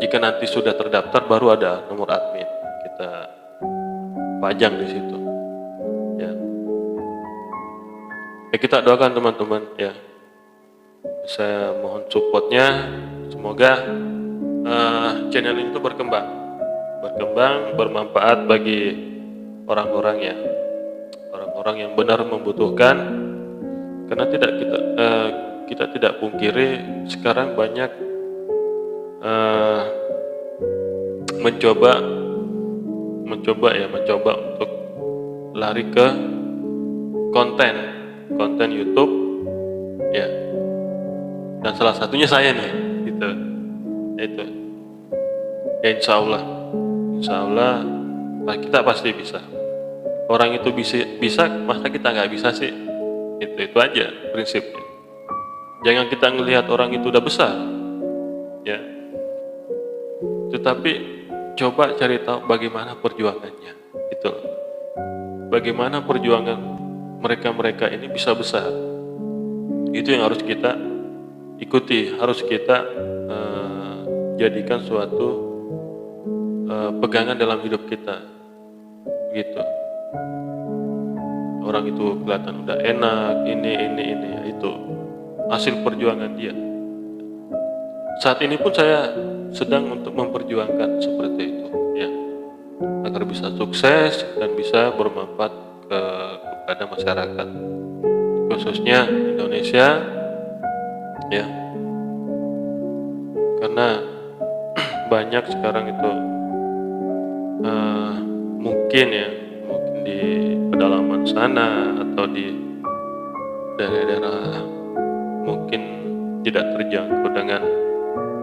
jika nanti sudah terdaftar baru ada nomor admin, kita pajang di situ ya. Kita doakan teman-teman ya, saya mohon supportnya, semoga channel itu berkembang bermanfaat bagi orang-orang yang benar membutuhkan. Karena kita tidak pungkiri sekarang banyak mencoba untuk lari ke konten YouTube ya, dan salah satunya saya nih itu ya. Insya Allah kita pasti bisa. Orang itu bisa, masa kita nggak bisa sih? Itu aja prinsipnya. Jangan kita ngelihat orang itu udah besar, ya. Tetapi coba cari tahu bagaimana perjuangannya, itu. Bagaimana perjuangan mereka ini bisa besar. Itu yang harus kita ikuti, harus kita jadikan suatu pegangan dalam hidup kita, gitu. Orang itu kelihatan udah enak, ini ya, itu hasil perjuangan dia. Saat ini pun saya sedang untuk memperjuangkan seperti itu, ya, agar bisa sukses dan bisa bermanfaat kepada masyarakat, khususnya Indonesia, ya, karena banyak sekarang itu mungkin di pedalaman sana atau di daerah-daerah mungkin tidak terjangkau dengan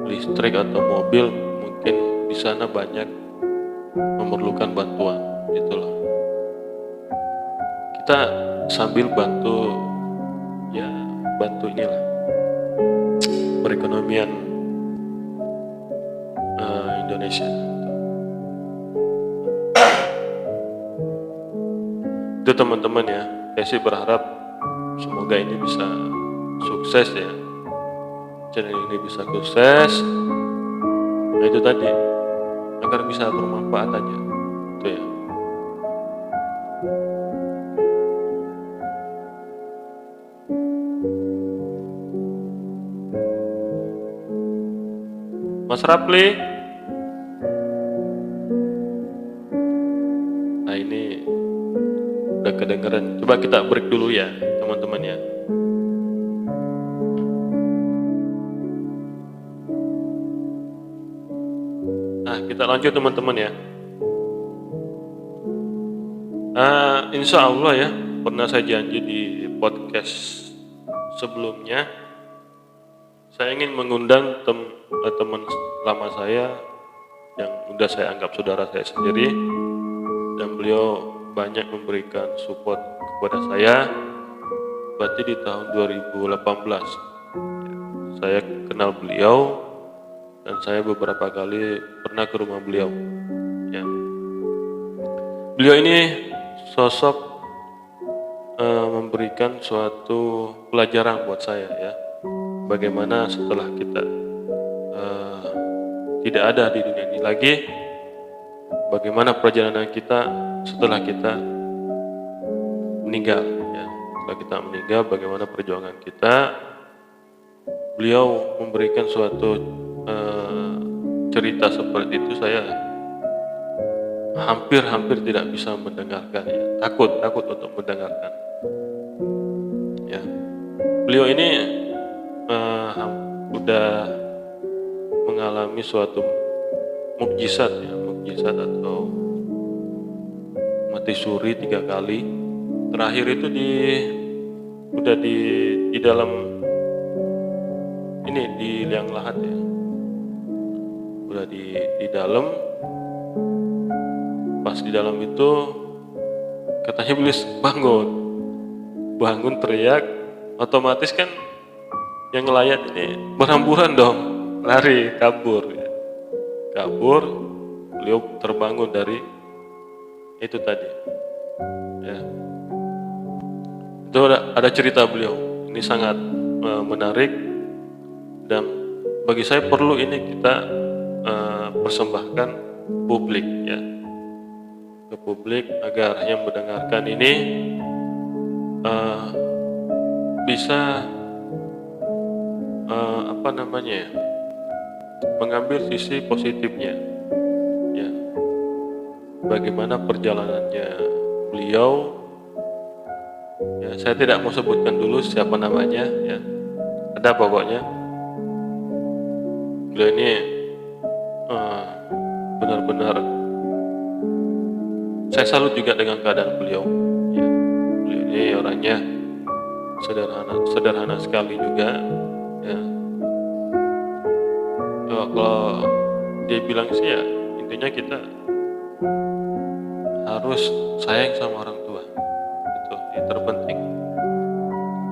listrik atau mobil, mungkin di sana banyak memerlukan bantuan, itulah. Kita sambil bantu inilah perekonomian Indonesia. Itu teman-teman ya, saya sih berharap semoga ini bisa sukses ya, channel ini bisa sukses. Nah itu tadi, agar bisa bermanfaat aja, itu ya. Mas Rapli, nah ini udah kedengeran. Coba kita break dulu ya teman-teman ya. Nah kita lanjut teman-teman ya. Insya Allah ya, pernah saya janji di podcast sebelumnya, saya ingin mengundang teman lama saya yang udah saya anggap saudara saya sendiri, dan beliau banyak memberikan support kepada saya. Berarti di tahun 2018 saya kenal beliau dan saya beberapa kali pernah ke rumah beliau ya. Beliau ini sosok memberikan suatu pelajaran buat saya ya, bagaimana setelah kita tidak ada di dunia ini lagi, bagaimana perjalanan kita setelah kita meninggal ya. Setelah kita meninggal, bagaimana perjuangan kita. Beliau memberikan suatu cerita seperti itu, saya hampir tidak bisa mendengarkan ya. Takut untuk mendengarkan ya. Beliau ini udah mengalami suatu mukjizat ya, mukjizat atau mati suri 3 kali. Terakhir itu udah di dalam ini, di liang lahat ya, udah di dalam. Pas di dalam itu katanya beliau bangun teriak, otomatis kan yang ngelayat ini berhamburan dong, lari kabur ya. Kabur, beliau terbangun dari itu tadi ya. Itu ada cerita beliau, ini sangat menarik, dan bagi saya perlu ini kita persembahkan publik ya, ke publik, agar yang mendengarkan ini bisa mengambil sisi positifnya ya, bagaimana perjalanannya beliau ya. Saya tidak mau sebutkan dulu siapa namanya ya, ada pokoknya beliau ini benar-benar saya salut juga dengan keadaan beliau ya. Beliau ini orangnya sederhana sekali juga ya. Kalau dia bilang sih ya, intinya kita harus sayang sama orang tua, itu yang terpenting.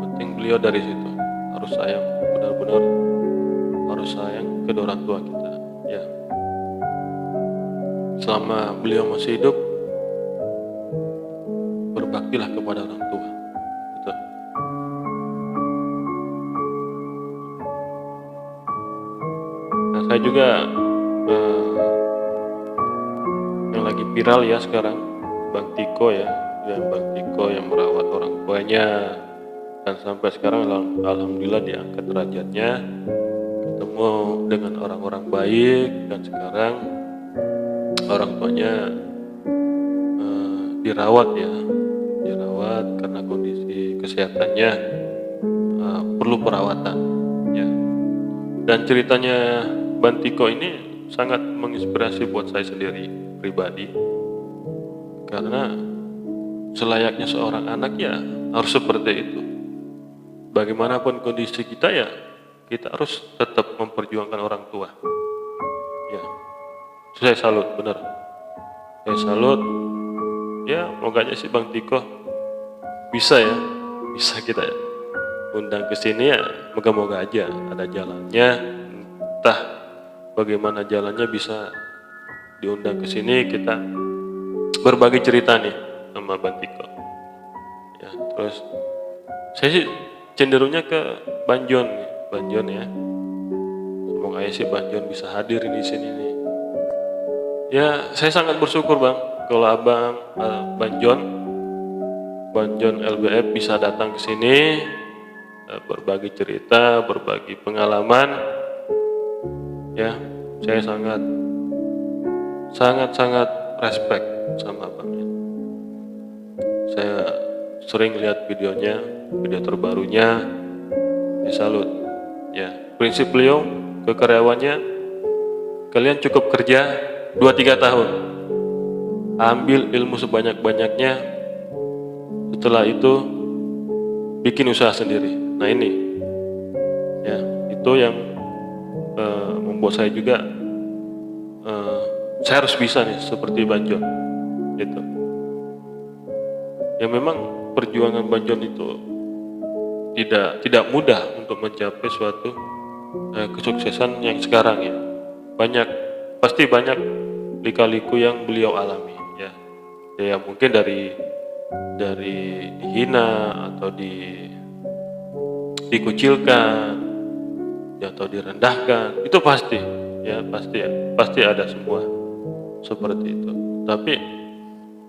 Penting beliau dari situ, harus sayang, benar-benar harus sayang kedua orang tua kita ya. Selama beliau masih hidup, berbaktilah kepada orang tua. Nah, saya juga yang lagi viral ya sekarang, Bang Tiko ya, Bang Tiko yang merawat orang tuanya dan sampai sekarang alhamdulillah diangkat derajatnya, ketemu dengan orang-orang baik, dan sekarang orang tuanya dirawat karena kondisi kesehatannya perlu perawatan ya. Dan ceritanya Bantiko ini sangat menginspirasi buat saya sendiri pribadi, karena selayaknya seorang anak ya harus seperti itu. Bagaimanapun kondisi kita ya, kita harus tetap memperjuangkan orang tua ya. Saya salut, benar, saya salut ya. Moga aja sih Bang Tiko bisa kita ya undang ke sini ya. Moga-moga aja ada jalannya, entah bagaimana jalannya bisa diundang ke sini, kita berbagi cerita nih sama Bang Tiko ya. Terus saya sih cenderungnya ke Banjon ya. Semoga aja sih Banjon bisa hadir di sini nih. Ya, saya sangat bersyukur Bang kalau Abang Banjon LBF bisa datang ke sini, berbagi cerita, berbagi pengalaman. Ya, saya sangat respect sama Abangnya. Saya sering lihat videonya, video terbarunya, salut. Ya, prinsip beliau ke karyawannya, kalian cukup kerja 2-3 tahun, ambil ilmu sebanyak-banyaknya, setelah itu bikin usaha sendiri. Nah ini ya, itu yang membuat saya juga saya harus bisa nih seperti Banjon gitu. Ya memang perjuangan Banjon itu tidak mudah untuk mencapai suatu kesuksesan yang sekarang ya. Pasti banyak lika-liku yang beliau alami ya. Ya mungkin dari dihina atau dikucilkan ya, atau direndahkan, itu pasti ada semua seperti itu. Tapi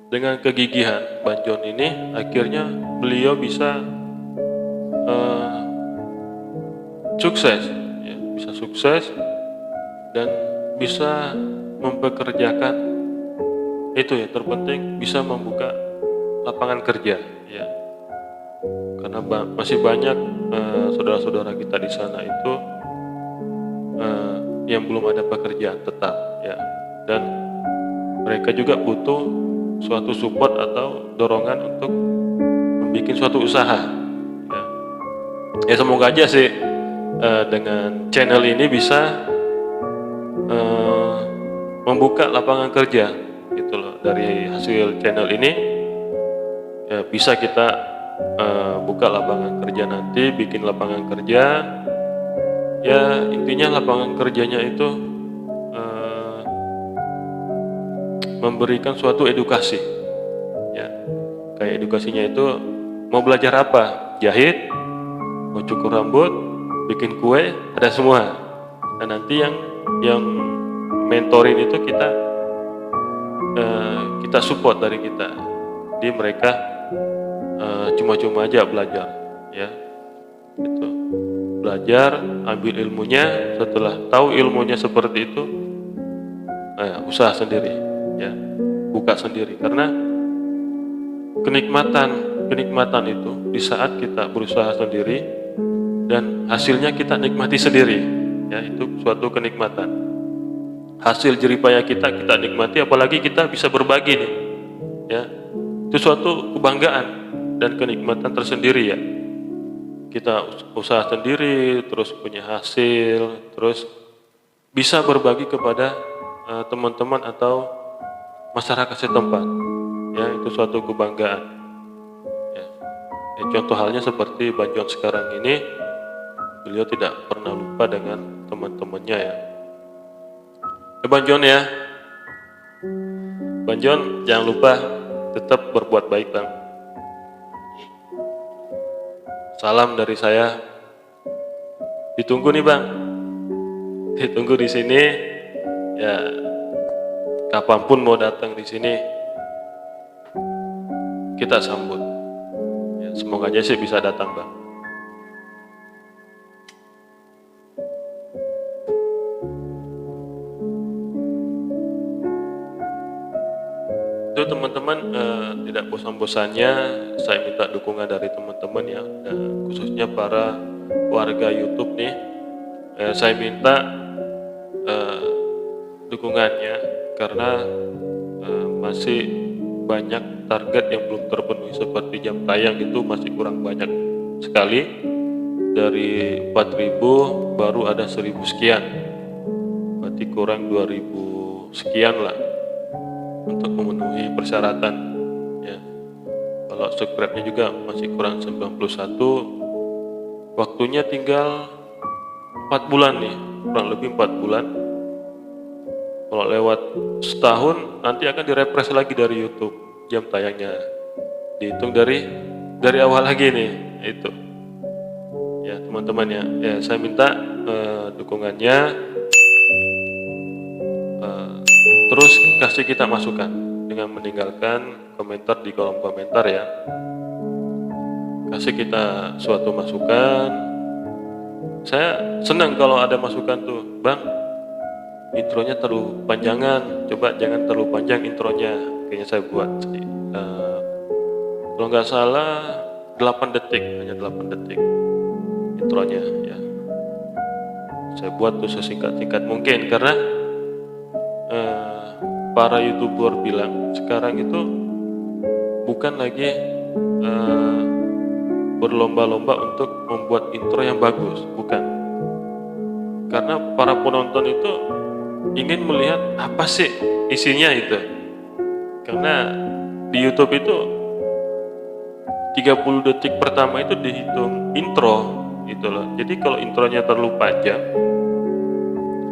dengan kegigihan Banjon ini akhirnya beliau bisa sukses dan bisa mempekerjakan, itu ya terpenting, bisa membuka lapangan kerja ya. Karena masih banyak saudara-saudara kita di sana itu yang belum ada pekerjaan tetap ya, dan mereka juga butuh suatu support atau dorongan untuk membuat suatu usaha ya. Ya semoga aja sih dengan channel ini bisa membuka lapangan kerja gitu loh. Dari hasil channel ini ya, bisa kita buka lapangan kerja nanti, bikin lapangan kerja ya. Intinya lapangan kerjanya itu memberikan suatu edukasi ya. Kayak edukasinya itu mau belajar apa, jahit, mau cukur rambut, bikin kue, ada semua. Nah nanti yang mentorin itu kita support dari kita. Jadi mereka cuma-cuma aja belajar ya, gitu. Belajar, ambil ilmunya, setelah tahu ilmunya seperti itu, usaha sendiri ya, buka sendiri. Karena kenikmatan itu di saat kita berusaha sendiri dan hasilnya kita nikmati sendiri ya, itu suatu kenikmatan. Hasil jeripaya kita nikmati, apalagi kita bisa berbagi nih ya, itu suatu kebanggaan dan kenikmatan tersendiri ya. Kita usaha sendiri, terus punya hasil, terus bisa berbagi kepada teman-teman atau masyarakat setempat ya, itu suatu kebanggaan ya. Contoh halnya seperti Banjon sekarang ini, beliau tidak pernah lupa dengan teman-temannya ya. Banjon ya, Banjon jangan lupa tetap berbuat baik Bang. Salam dari saya. Ditunggu nih Bang, ditunggu di sini ya. Kapanpun mau datang di sini kita sambut ya, semoga aja sih bisa datang Bang. teman-teman tidak bosan-bosannya saya minta dukungan dari teman-teman ya, khususnya para warga YouTube nih. Saya minta dukungannya karena masih banyak target yang belum terpenuhi, seperti jam tayang itu masih kurang banyak sekali. Dari 4.000 baru ada 1.000 sekian, berarti kurang 2.000 sekian lah untuk memenuhi persyaratan ya. Kalau subscribe-nya juga masih kurang 91, waktunya tinggal 4 bulan nih, kurang lebih 4 bulan. Kalau lewat setahun nanti akan direfresh lagi dari YouTube jam tayangnya, dihitung dari awal lagi nih itu ya teman-teman ya. Saya minta dukungannya, terus kasih kita masukan dengan meninggalkan komentar di kolom komentar ya. Kasih kita suatu masukan. Saya senang kalau ada masukan tuh, Bang, intronya terlalu panjangan, coba jangan terlalu panjang intronya. Kayaknya saya buat kalau nggak salah 8 detik, hanya 8 detik intronya ya. Saya buat tuh sesingkat-singkat mungkin, karena para YouTuber bilang sekarang itu bukan lagi berlomba-lomba untuk membuat intro yang bagus, bukan. Karena para penonton itu ingin melihat apa sih isinya itu. Karena di YouTube itu 30 detik pertama itu dihitung intro gitu loh. Jadi kalau intronya terlalu panjang,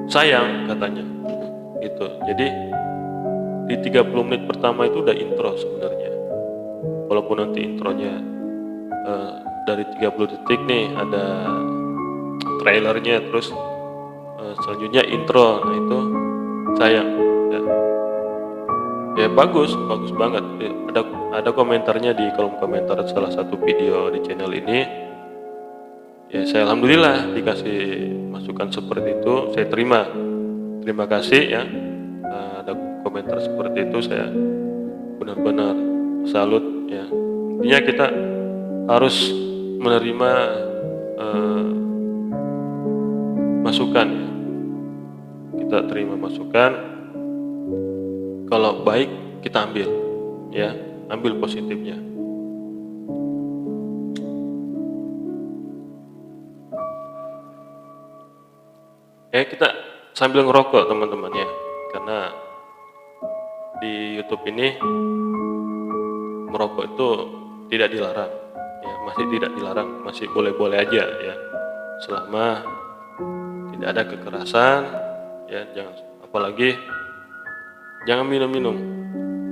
sayang katanya gitu. Jadi di 30 menit pertama itu udah intro sebenarnya. Walaupun nanti intronya dari 30 detik nih ada trailernya, terus selanjutnya intro. Nah itu sayang ya. Bagus banget. Ada komentarnya di kolom komentar salah satu video di channel ini. Ya saya alhamdulillah dikasih masukan seperti itu, saya terima kasih ya. Ada komentar seperti itu, saya benar-benar salut ya. Intinya kita harus menerima masukan ya. Kita terima masukan, kalau baik kita ambil ya, ambil positifnya. Kita sambil ngerokok teman-teman ya, karena di YouTube ini merokok itu tidak dilarang ya, masih tidak dilarang, masih boleh-boleh aja ya, selama tidak ada kekerasan ya. Jangan, apalagi jangan minum-minum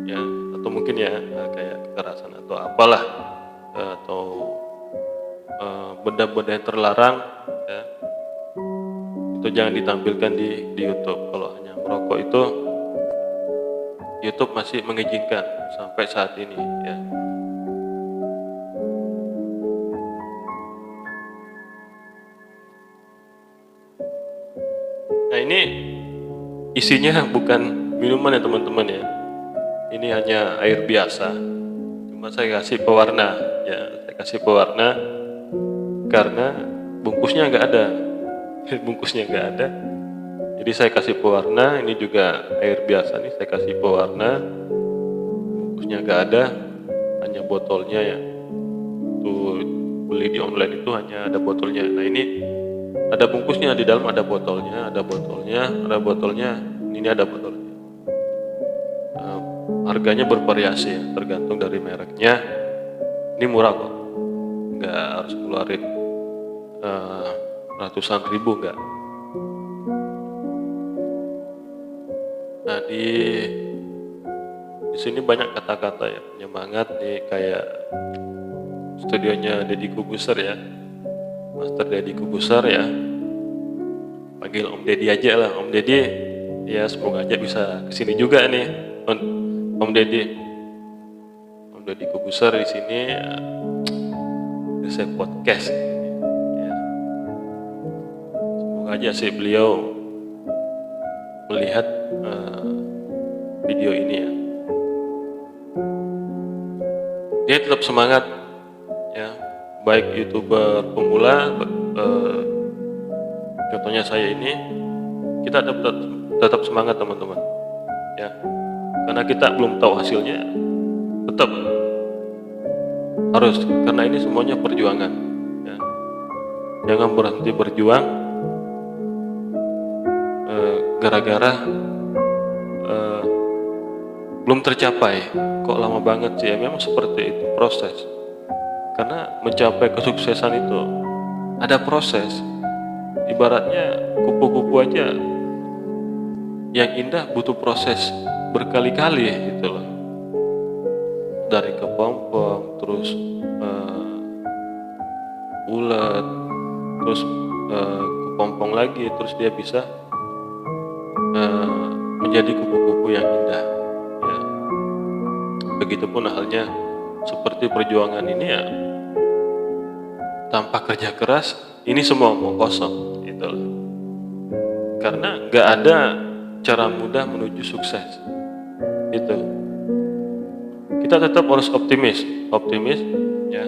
ya, atau mungkin ya kayak kekerasan atau apalah, atau benda-benda yang terlarang ya, itu jangan ditampilkan di YouTube. Kalau hanya merokok itu YouTube masih mengizinkan sampai saat ini ya. Nah ini isinya bukan minuman ya teman-teman ya, ini hanya air biasa, cuma saya kasih pewarna ya. Saya kasih pewarna karena bungkusnya nggak ada. Bungkusnya nggak ada, jadi saya kasih pewarna. Ini juga air biasa nih, saya kasih pewarna, bungkusnya nggak ada, hanya botolnya ya. Tuh beli di online itu hanya ada botolnya. Nah ini ada bungkusnya, di dalam ada botolnya, ada botolnya, ini ada botolnya. Harganya bervariasi ya, tergantung dari mereknya. Ini murah kok, nggak harus keluarin ratusan ribu, enggak. Nah di sini banyak kata-kata ya penyemangat nih, kayak studionya Deddy Corbuzier ya, Master Deddy Corbuzier ya, panggil Om Deddy aja lah. Om Deddy ya, semoga aja bisa kesini juga nih Om Deddy Corbuzier di sini saya podcast. Aja sih beliau melihat video ini ya. dia tetap semangat ya, baik YouTuber pemula, contohnya saya ini, kita tetap semangat teman-teman ya, karena kita belum tahu hasilnya, tetap harus, karena ini semuanya perjuangan ya. Jangan berhenti berjuang gara-gara belum tercapai. Kok lama banget sih? Ya memang seperti itu proses, karena mencapai kesuksesan itu ada proses. Ibaratnya kupu-kupu aja yang indah butuh proses berkali-kali gitu loh, dari kepompong terus ulet, terus kepompong lagi, terus dia bisa menjadi kupu-kupu yang indah ya. Begitupun halnya seperti perjuangan ini ya, tanpa kerja keras ini semua mau kosong gitu loh. Karena nggak ada cara mudah menuju sukses itu. Kita tetap harus optimis ya,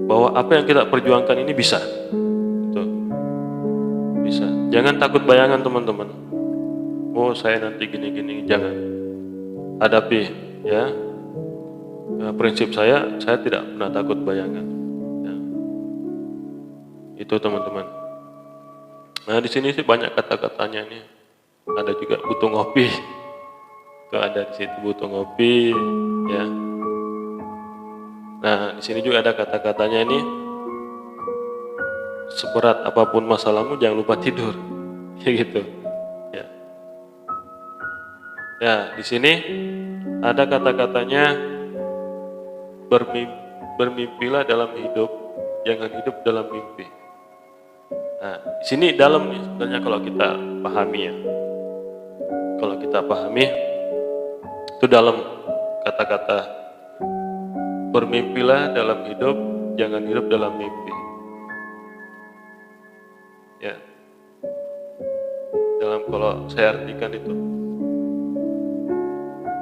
bahwa apa yang kita perjuangkan ini bisa gitu. Bisa. Jangan takut bayangan teman-teman. Oh saya nanti gini-gini, jangan. Hadapi ya. Prinsip saya tidak pernah takut bayangan ya. Itu teman-teman. Nah di sini sih banyak kata-katanya nih. Ada juga butuh ngopi. Tuh ada di situ butuh ngopi ya. Nah di sini juga ada kata-katanya nih. Seberat apapun masalahmu jangan lupa tidur. Ya gitu. Ya. Ya di sini ada kata-katanya, bermimpilah dalam hidup, jangan hidup dalam mimpi. Nah, di sini dalam nih sebenarnya kalau kita pahami ya. Kalau kita pahami itu dalam kata-kata bermimpilah dalam hidup, jangan hidup dalam mimpi. Ya. Dalam kalau saya artikan itu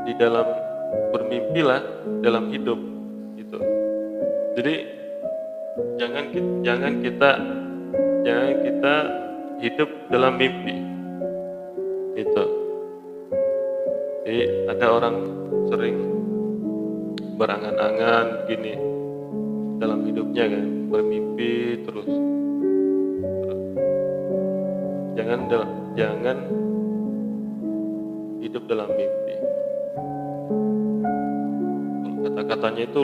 di dalam bermimpilah dalam hidup gitu. Jadi jangan kita hidup dalam mimpi gitu. Jadi ada orang sering berangan-angan gini dalam hidupnya kan, bermimpi terus. Jangan hidup dalam mimpi. Kata-katanya itu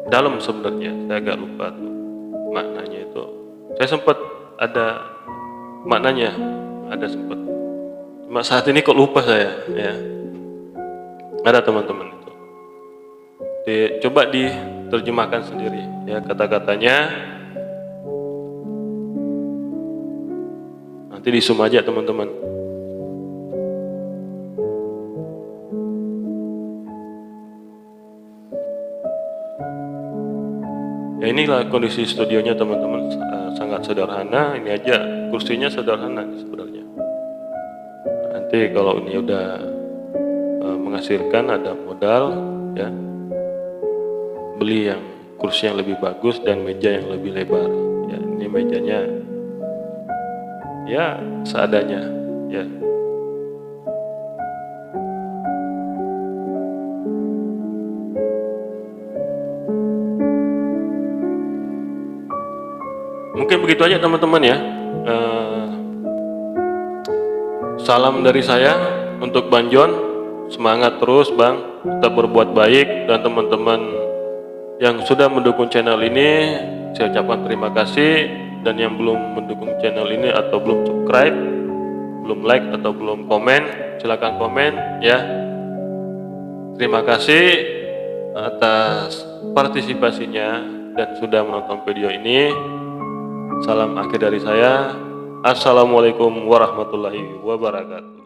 dalam sebenarnya, saya agak lupa tuh maknanya itu. Saya sempat ada maknanya, ada sempat. Cuma saat ini kok lupa saya ya. Ada teman-teman itu. Coba diterjemahkan sendiri ya kata-katanya. Nanti di zoom aja teman-teman. Ya inilah kondisi studionya teman-teman, sangat sederhana. Ini aja kursinya sederhana sebenarnya. Nanti kalau ini udah menghasilkan, ada modal ya, beli yang kursi yang lebih bagus dan meja yang lebih lebar. Ya ini mejanya ya seadanya ya. Mungkin begitu aja teman-teman ya. Salam dari saya untuk Bang John. Semangat terus Bang, tetap berbuat baik. Dan teman-teman yang sudah mendukung channel ini, saya ucapkan terima kasih. Dan yang belum mendukung channel ini atau belum subscribe, belum like atau belum komen, silakan komen ya. Terima kasih atas partisipasinya dan sudah menonton video ini. Salam akhir dari saya. Assalamualaikum warahmatullahi wabarakatuh.